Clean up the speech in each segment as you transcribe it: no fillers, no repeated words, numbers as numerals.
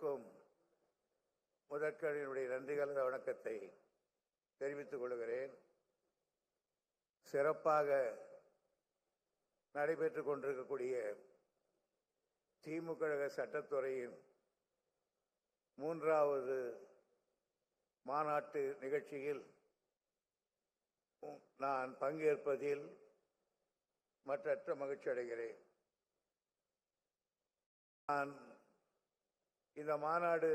எல்லோருக்கும் முதற்கணினுடைய நன்றி கலந்த வணக்கத்தை தெரிவித்துக் கொள்கிறேன். சிறப்பாக நடைபெற்றுக் கொண்டிருக்கக்கூடிய திமுக சட்டத்துறையின் 3வது மாநாட்டு நிகழ்ச்சியில் நான் பங்கேற்பதில் மற்றற்ற மகிழ்ச்சி அடைகிறேன். நான் இந்த மாநாடு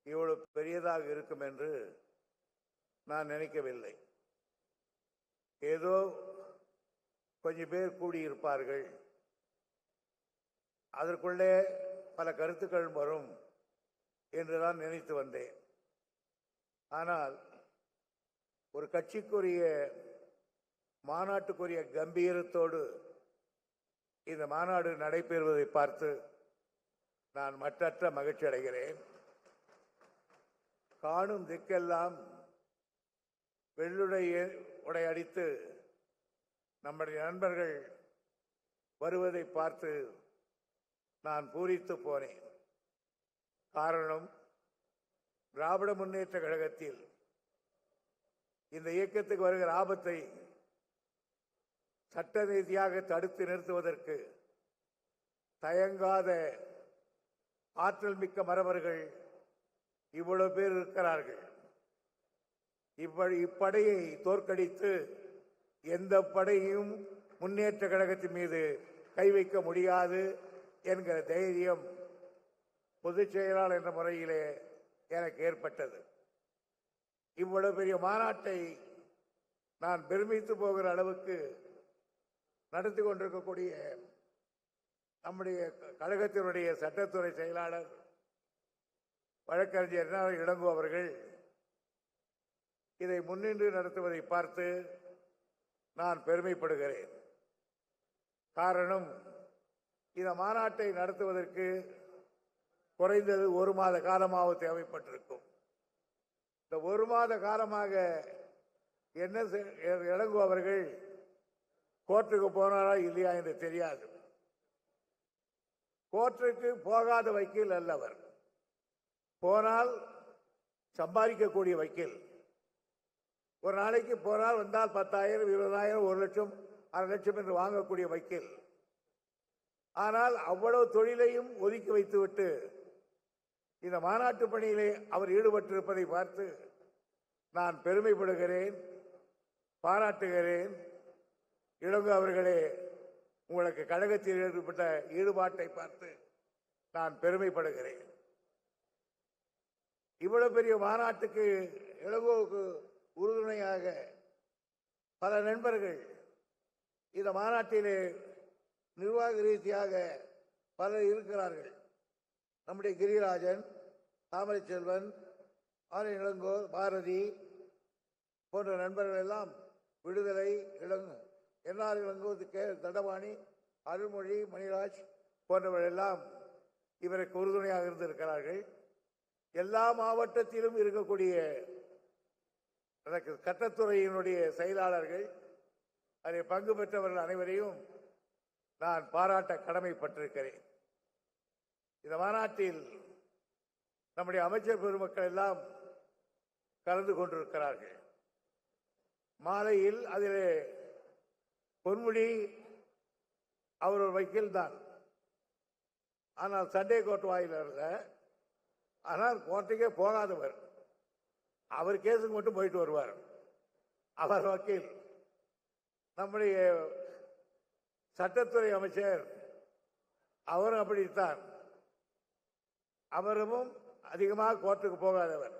இவ்வளவு பெரியதாக இருக்கும் என்று நான் நினைக்கவில்லை. ஏதோ கொஞ்சம் பேர் கூடியிருப்பார்கள், அதற்குள்ளே பல கருத்துக்கள் வரும் என்று நான் நினைத்து வந்தேன். ஆனால் ஒரு கட்சிக்குரிய மாநாட்டுக்குரிய கம்பீரத்தோடு இந்த மாநாடு நடைபெறுவதை பார்த்து நான் மற்றற்ற மகிழ்ச்சி அடைகிறேன். காணும் திக்கெல்லாம் வெள்ளுடை அடித்து நம்முடைய நண்பர்கள் வருவதை பார்த்து நான் பூரித்து போனேன். காரணம், திராவிட முன்னேற்ற கழகத்தில் இந்த இயக்கத்துக்கு வருகிற ஆபத்தை சட்ட ரீதியாக தடுத்து நிறுத்துவதற்கு தயங்காத ஆற்றல் மிக்க மறவர்கள் இவ்வளவு பேர் இருக்கிறார்கள். இப்படையை தோற்கடித்து எந்த படையும் முன்னேற்ற கழகத்தின் மீது கை வைக்க முடியாது என்கிற தைரியம் பொதுச் செயலாளர் என்ற முறையிலே எனக்கு ஏற்பட்டது. இவ்வளவு பெரிய மாநாட்டை நான் பெருமித்து போகிற அளவுக்கு நடத்தி கொண்டிருக்கக்கூடிய நம்முடைய கழகத்தினுடைய சட்டத்துறை செயலாளர் வழக்கறிஞர் இளங்கோ அவர்கள் இதை முன்னின்று நடத்துவதை பார்த்து நான் பெருமைப்படுகிறேன். காரணம், இந்த மாநாட்டை நடத்துவதற்கு குறைந்தது 1 மாத காலமாவது தேவைப்பட்டிருக்கும். இந்த 1 மாத காலமாக என்ன இளங்கோ அவர்கள் கோர்ட்டுக்கு போனாரா இல்லையா என்று தெரியாது. கோர்ட்டுக்கு போகாத வக்கீல் அல்லவர், போனால் சம்பாதிக்கக்கூடிய வக்கீல். ஒரு நாளைக்கு போனால் வந்தால் 10,000, 20,000, 1 லட்சம், 1/2 லட்சம் என்று வாங்கக்கூடிய வக்கீல். ஆனால் அவ்வளவு தொழிலையும் ஒதுக்கி வைத்துவிட்டு இந்த மாநாட்டு பணியிலே அவர் ஈடுபட்டிருப்பதை பார்த்து நான் பெருமைப்படுகிறேன், பாராட்டுகிறேன். இளங்கோ அவர்களே, உங்களுக்கு கழகத்தில் ஏற்பட்ட ஈடுபாட்டை பார்த்து நான் பெருமைப்படுகிறேன். இவ்வளவு பெரிய மாநாட்டுக்கு இளங்கோவுக்கு உறுதுணையாக பல நண்பர்கள் இந்த மாநாட்டிலே நிர்வாக ரீதியாக பலர் இருக்கிறார்கள். நம்முடைய கிரிராஜன், தாமரை செல்வன், இளங்கோ, பாரதி போன்ற நண்பர்கள் எல்லாம், விடுதலை என்ஆர் இளங்கோ, தண்டபாணி, அருள்மொழி, மணிராஜ் போன்றவர்கள் எல்லாம் இவருக்கு உறுதுணையாக இருந்திருக்கிறார்கள். எல்லா மாவட்டத்திலும் இருக்கக்கூடிய சட்டத்துறையினுடைய செயலாளர்கள், அதில் பங்கு பெற்றவர்கள் அனைவரையும் நான் பாராட்ட கடமைப்பட்டிருக்கிறேன். இந்த மாநாட்டில் நம்முடைய அமைச்சர் பெருமக்கள் எல்லாம் கலந்து கொண்டிருக்கிறார்கள். மாலையில் அதிலே பொன்முடி அவர் ஒரு வக்கீல் தான், ஆனால் சண்டே கோர்ட் வாயில் இருந்த, ஆனால் கோர்ட்டுக்கே போகாதவர். அவர் கேஸுக்கு மட்டும் போயிட்டு வருவார். அவர் வக்கீல். நம்முடைய சட்டத்துறை அமைச்சர் அவரும் அப்படித்தான். அவரும் அதிகமாக கோர்ட்டுக்கு போகாதவர்.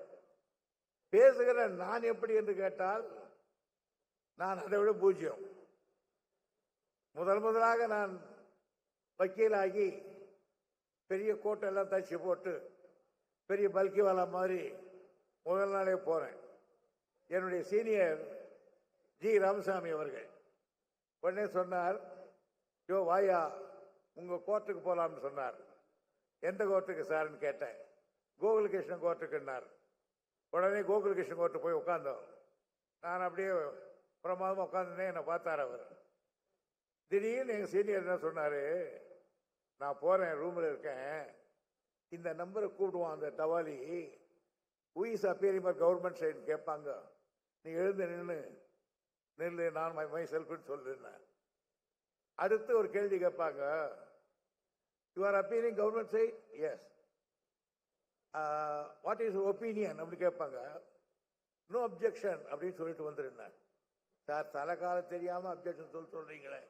பேசுகிற நான் எப்படி என்று கேட்டால், நான் அதை விட பூஜ்யம். முதலாக நான் வக்கீலாகி பெரிய கோட்டெல்லாம் தச்சு போட்டு பெரிய பல்கிவாலா மாதிரி முதல் நாளே போறேன். என்னுடைய சீனியர் ஜி ராமசாமி அவர்கள் உடனே சொன்னார், யோ வாயா, உங்க கோர்ட்டுக்கு போலாம்னு சொன்னார். எந்த கோர்ட்டுக்கு சார்ன்னு கேட்டேன். கோகுலகிருஷ்ணன் கோர்ட்டுக்குன்னார். உடனே கோகுலகிருஷ்ணன் கோர்ட்டு போய் உட்கார்ந்தோம். நான் அப்படியே பிரமாதமாக உட்காந்துனே என்னை பார்த்தார் அவர். திடீர்னு எங்கள் சீனியர் என்ன சொன்னார், நான் போகிறேன், ரூமில் இருக்கேன், இந்த நம்பரை கூப்பிடுவான் அந்த டவாலி. who is appearing for government side கேட்பாங்க. நீ எழுந்து நில்லு நான் மை செல்ஃப்னு சொல்லுன்னு. அடுத்து ஒரு கேள்வி கேட்பாங்க. You are appearing government side? Yes. What is opinion அப்படி கேட்பாங்க. நோ அப்ஜெக்ஷன் அப்படின்னு சொல்லிட்டு வந்துருந்தேன். சார் தலைக்காலம் தெரியாம அப்ஜெக்ஷன் சொல்றீங்களே,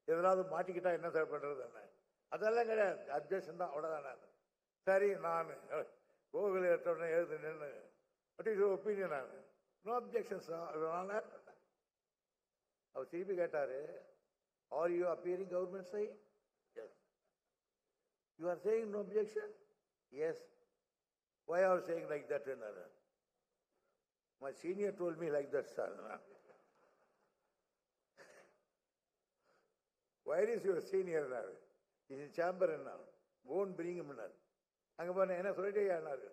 எதாவது மாட்டிக்கிட்டா என்ன சார் பண்றது? என்ன அதெல்லாம் கிடையாது, அப்ஜெக்ஷன் தான், அவ்வளவுதான். சரி நான் கோவில் எடுத்தோடனே எழுது நின்று வாட் இஸ் ஒப்பீனியன்? நான் நோ அப்ஜெக்ஷன் சார். அவர் திருப்பி கேட்டாரு, are you appearing government side? Yes. You are saying no objection? Yes. why are you saying like that? My senior told me like that, sir. Where is your senior? He's in chamber now. Go and bring him. அங்கே போன என்ன சொல்லிட்டே ஆனாரு,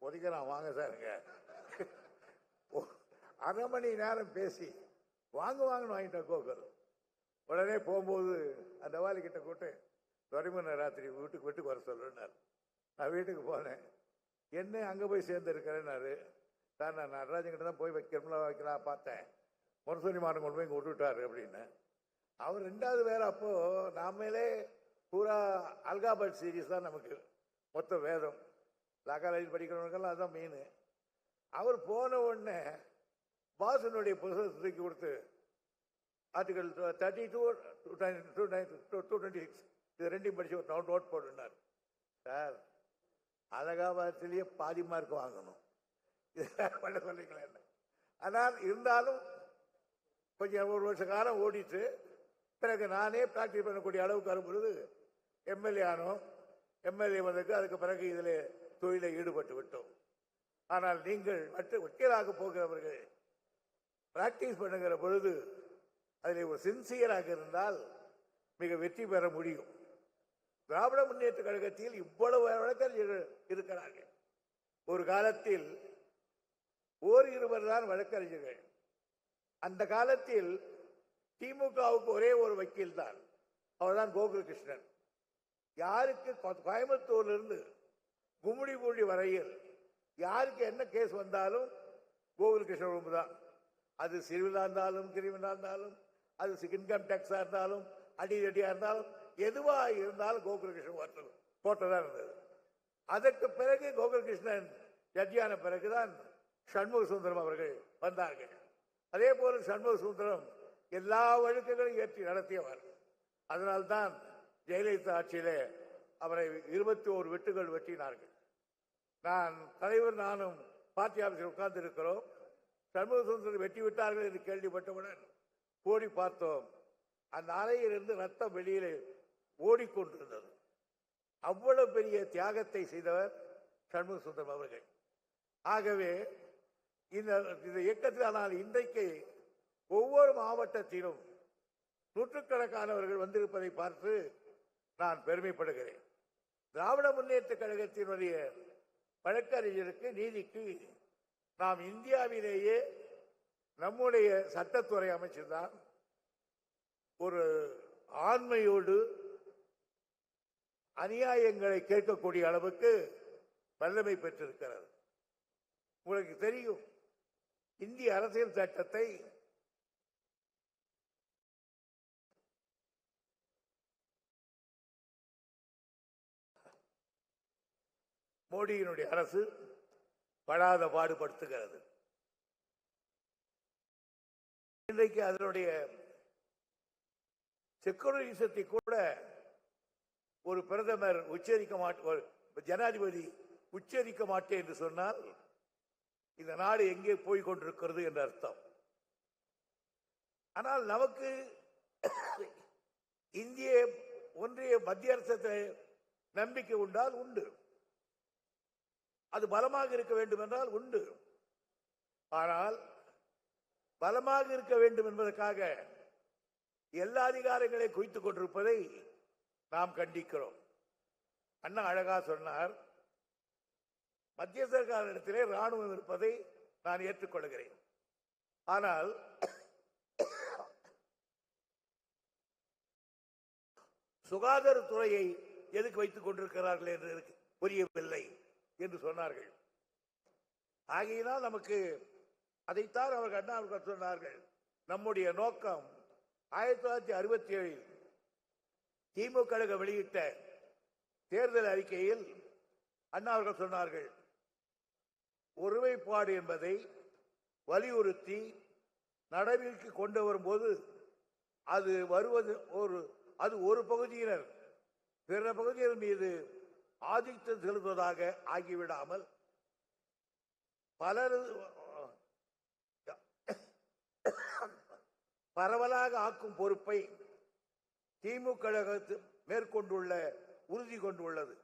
ஒதுக்கிறான் வாங்க சாருங்க. அரை மணி நேரம் பேசி வாங்கன்னு வாங்கிட்டேன் கோகுல். உடனே போகும்போது அந்த வாலி கிட்ட கூட்டு துறைமுனை ராத்திரி வீட்டுக்கு வர சொல்லுன்னாரு. நான் வீட்டுக்கு போனேன். என்ன அங்கே போய் சேர்ந்துருக்கிறேன்னாரு. சார் நான் நடராஜன் கிட்ட தான் போய் வைக்கலாம் பார்த்தேன், முரசொலி மாறன் கொண்டு போய் இங்கே விட்டுவிட்டாரு அப்படின்னு. அவர் ரெண்டாவது வேற. அப்போ நாமளே பூரா அல்காபட் சீரீஸ் தான் நமக்கு மொத்த வேதம். லா காலேஜ் படிக்கிறவங்களுக்கெல்லாம் அதுதான் மெயின். அவர் போன உடனே பாசனுடைய புத்தகத்தை தூக்கி கொடுத்து ஆர்டிகல் 32, 226 இது ரெண்டையும் படிச்சு ஒரு நோட் போட்டுனார். சார் அலகாபாத்திலேயே பாதி மார்க் வாங்கணும் பண்ண சொல்லிங்களேன். ஆனால் இருந்தாலும் கொஞ்சம் ஒரு வருஷ காலம் ஓடிட்டு பிறகு நானே பிராக்டிஸ் பண்ணக்கூடிய அளவுக்கு வரும்பொழுது எம்எல்ஏ ஆனோம். எம்எல்ஏ வந்ததுக்கு அதுக்கு பிறகு இதில் தொழிலை ஈடுபட்டு விட்டோம். ஆனால் நீங்கள் மற்ற வக்கீலாக போகிறவர்கள் பிராக்டிஸ் பண்ணுகிற பொழுது அதில் ஒரு சின்சியராக இருந்தால் மிக வெற்றி பெற முடியும். திராவிட முன்னேற்ற கழகத்தில் இவ்வளவு வழக்கறிஞர்கள் இருக்கிறார்கள். ஒரு காலத்தில் இருவர் தான் வழக்கறிஞர்கள். அந்த காலத்தில் திமுகவுக்கு ஒரே ஒரு வக்கீல் தான், அவர்தான் கோகுலகிருஷ்ணன். யாருக்கு கோயம்புத்தூர்ல இருந்து கும்மிடிபூண்டி வரையில் யாருக்கு என்ன கேஸ் வந்தாலும் கோகுலகிருஷ்ணன் தான். அது சிவிலா இருந்தாலும் கிரிமினலா இருந்தாலும், அது இன்கம் டேக்ஸா இருந்தாலும், அடியா இருந்தாலும், எதுவா இருந்தாலும் கோகுலகிருஷ்ணன் போட்டதா இருந்தது. அதற்கு பிறகு கோகுலகிருஷ்ணன் ஜட்ஜியான பிறகுதான் சண்முக சுந்தரம் அவர்கள் வந்தார்கள். அதே போல சண்முக சுந்தரம் எல்லா வழக்குகளையும் ஏற்றி நடத்தியவர். அதனால்தான் ஜெயலலிதா ஆட்சியிலே அவரை 21 வெட்டுகள் வெட்டினார்கள். நான் தலைவர் நானும் பார்ட்டி ஆபீஸில் உட்கார்ந்து இருக்கிறோம். சண்முக சுந்தரம் வெட்டி விட்டார்கள் என்று கேள்விப்பட்டவுடன் ஓடி பார்த்தோம். அந்த அறையிலிருந்து ரத்தம் வெளியிலே ஓடிக்கொண்டிருந்தது. அவ்வளவு பெரிய தியாகத்தை செய்தவர் சண்முக சுந்தரம் அவர்கள். ஆகவே இந்த இயக்கத்தில் ஆனால் இன்றைக்கு ஒவ்வொரு மாவட்டத்திலும் நூற்றுக்கணக்கானவர்கள் வந்திருப்பதை பார்த்து நான் பெருமைப்படுகிறேன். திராவிட முன்னேற்ற கழகத்தினுடைய வழக்கறிஞருக்கு நீதிக்கு நாம் இந்தியாவிலேயே நம்முடைய சட்டத்துறை அமைச்சர்தான் ஒரு ஆண்மையோடு அநியாயங்களை கேட்கக்கூடிய அளவுக்கு வல்லமை பெற்றிருக்கிறது. உங்களுக்கு தெரியும், இந்திய அரசியல் சட்டத்தை மோடியினுடைய அரசு படாத பாடுபடுத்துகிறது. இன்றைக்கு அதனுடைய செக்குலரிசத்தை கூட ஒரு பிரதமர் உச்சரிக்க மாட்டேன், ஜனாதிபதி உச்சரிக்க மாட்டேன் என்று சொன்னால் இந்த நாடு எங்கே போய் கொண்டிருக்கிறது என்ற அர்த்தம். ஆனால் நமக்கு இந்திய ஒன்றிய மத்திய அரசு நம்பிக்கை உண்டால் உண்டு, அது பலமாக இருக்க வேண்டும் என்றால் உண்டு. ஆனால் பலமாக இருக்க வேண்டும் என்பதற்காக எல்லா அதிகாரங்களை குவித்துக் கொண்டிருப்பதை நாம் கண்டிக்கிறோம். அண்ணா அழகா சொன்னார், மத்திய சர்க்காரிடத்திலே ராணுவம் இருப்பதை நான் ஏற்றுக்கொள்கிறேன். ஆனால் சுகாதாரத்துறையை எதுக்கு வைத்துக் கொண்டிருக்கிறார்கள் என்று புரியவில்லை என்று சொன்னார்கள். ஆகையினால் நமக்கு அதைத்தான் அவர்கள் அண்ணா அவர்கள் சொன்னார்கள். நம்முடைய நோக்கம் 1967 திமுக கழகம் வெளியிட்ட தேர்தல் அறிக்கையில் அண்ணா அவர்கள் சொன்னார்கள், ஒருமைப்பாடு என்பதை வலியுறுத்தி நடைமுறைக்கு கொண்டு வரும்போது அது ஒரு பகுதியினர் பிற பகுதியினர் மீது ஆதிக்கம் செலுத்துவதாக ஆகிவிடாமல் பலர் பரவலாக ஆக்கும் பொறுப்பை திமுக கழகத்து மேற்கொண்டுள்ள உறுதி கொண்டுள்ளது.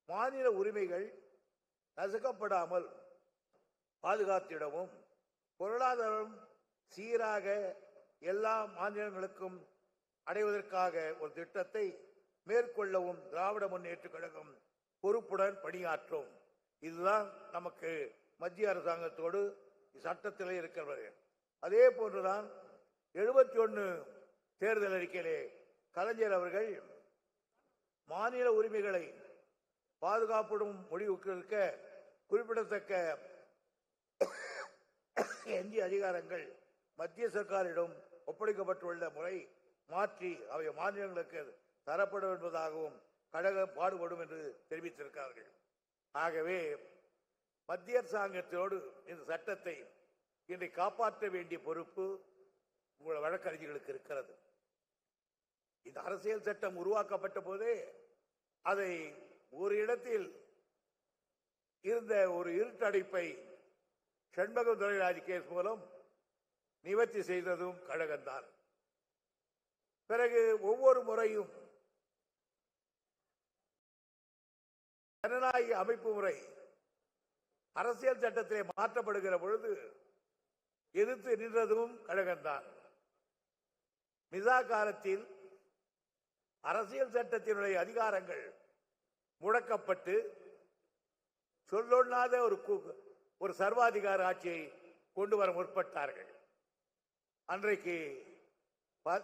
மாநில உரிமைகள் நசுக்கப்படாமல் பாதுகாத்திடவும் பொருளாதாரம் சீராக எல்லா மாநிலங்களுக்கும் அடைவதற்காக ஒரு திட்டத்தை மேற்கொள்ளவும் திராவிட முன்னேற்ற கழகம் பொறுப்புடன் பணியாற்றும். இதுதான் நமக்கு மத்திய அரசாங்கத்தோடு சட்டத்திலே இருக்கிறது. அதே போன்றுதான் 71 தேர்தல் அறிக்கையிலே கலைஞர் அவர்கள் மாநில உரிமைகளை பாதுகாப்புடன் முடிவுக்கு இருக்க குறிப்பிடத்தக்க எஞ்சிய அதிகாரங்கள் மத்திய சர்க்காரிடம் ஒப்படைக்கப்பட்டுள்ள முறை மாற்றி அவை மாநிலங்களுக்கு தரப்படும் என்பதாகவும் கழகம் பாடுபடும் என்று தெரிவித்திருக்கிறார்கள். ஆகவே மத்திய அரசாங்கத்தோடு இந்த சட்டத்தை இன்றை காப்பாற்ற வேண்டிய பொறுப்பு உங்கள் வழக்கறிஞர்களுக்கு இருக்கிறது. இந்த அரசியல் சட்டம் உருவாக்கப்பட்ட போதே அதை ஒரு இடத்தில் இருந்த ஒரு இருட்டடைப்பை செண்பகம் துரைராஜ் கேஸ் மூலம் நிவர்த்தி செய்ததும் கழகம்தான். பிறகு ஒவ்வொரு முறையும் ஜனநாயக அமைப்பு முறை அரசியல் சட்டத்திலே மாற்றப்படுகிற பொழுது எதிர்த்து நின்றதும் கழகம்தான். மிசா காலத்தில் அரசியல் சட்டத்தினுடைய அதிகாரங்கள் முடக்கப்பட்டு சொல்லொண்ணாத ஒரு சர்வாதிகார ஆட்சியை கொண்டு வர முற்பட்டார்கள். அன்றைக்கு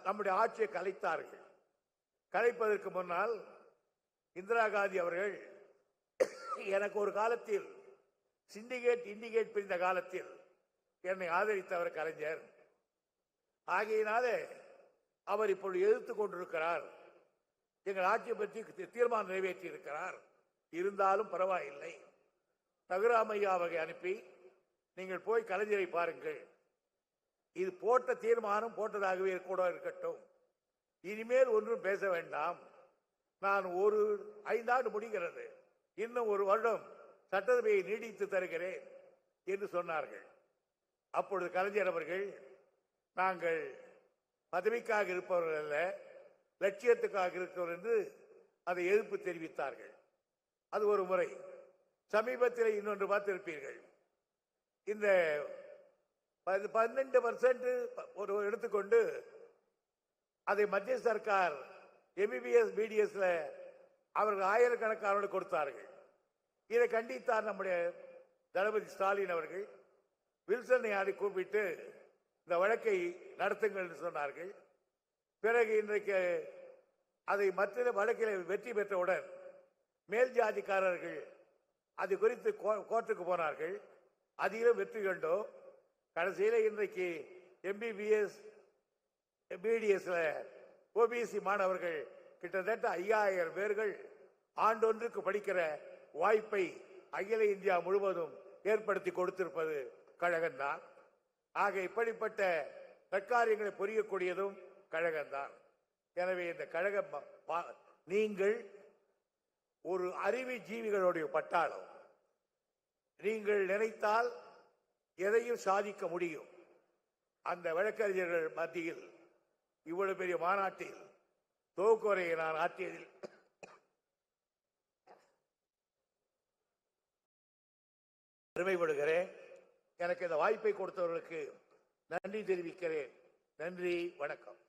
நம்முடைய ஆட்சியை கலைத்தார்கள். கலைப்பதற்கு முன்னால் இந்திரா காந்தி அவர்கள் எனக்கு ஒரு காலத்தில் சிண்டிகேட் இண்டிகேட் பிரிந்த காலத்தில் என்னை ஆதரித்தவர் கலைஞர். ஆகையினாலே அவர் இப்பொழுது எதிர்த்து கொண்டிருக்கிறார். எங்கள் ஆட்சியை பற்றி தீர்மானம் நிறைவேற்றி இருக்கிறார். இருந்தாலும் பரவாயில்லை, ரகுராமையாவை அனுப்பி நீங்கள் போய் கலைஞரை பாருங்கள், இது போட்ட தீர்மானம் போட்டதாகவே கூட இருக்கட்டும், இனிமேல் ஒன்றும் பேச வேண்டாம், நான் 5 ஆண்டு முடிகிறது, இன்னும் 1 வருடம் சட்டசபையை நீடித்து தருகிறேன் என்று சொன்னார்கள். அப்பொழுது கலைஞர் அவர்கள், நாங்கள் பதவிக்காக இருப்பவர்கள் அல்ல, லட்சியத்துக்காக இருக்கிறவர் என்று அதை எதிர்ப்பு தெரிவித்தார்கள். அது ஒரு முறை. சமீபத்தில் இன்னொன்று பார்த்திருப்பீர்கள், இந்த 12% ஒரு எடுத்துக்கொண்டு அதை மத்திய சர்க்கார் MBBS BDSல அவர்கள் ஆயிரக்கணக்கானோடு கொடுத்தார்கள். இதை கண்டித்தார் நம்முடைய தளபதி ஸ்டாலின் அவர்கள். வில்சனை ஆடி கூப்பிட்டு இந்த வழக்கை நடத்துங்கள் என்று சொன்னார்கள். பிறகு இன்றைக்கு அதை மற்ற வழக்கில் வெற்றி பெற்றவுடன் மேல் ஜாதிக்காரர்கள் அது குறித்து கோர்ட்டுக்கு போனார்கள். அதிலும் வெற்றி கண்டோம். கடைசியில் இன்றைக்கு MBBS BDSல OBC மாணவர்கள் கிட்டத்தட்ட 5000 பேர்கள் ஆண்டொன்றுக்கு படிக்கிற வாய்ப்பை அகில இந்தியா முழுவதும் ஏற்படுத்தி கொடுத்திருப்பது கழகம்தான். ஆக இப்படிப்பட்ட நற்காரியங்களை புரியக்கூடியதும் கழகம்தான். எனவே இந்த கழகம், நீங்கள் ஒரு அறிவு ஜீவிகளுடைய பட்டாளம். நீங்கள் நினைத்தால் எதையும் சாதிக்க முடியும். அந்த வழக்கறிஞர்கள் மத்தியில் இவ்வளவு பெரிய மாநாட்டில் தொகுப்புரையை நான் ஆற்றியதில் பெருமைப்படுகிறேன். எனக்கு இந்த வாய்ப்பை கொடுத்தவர்களுக்கு நன்றி தெரிவிக்கிறேன். நன்றி, வணக்கம்.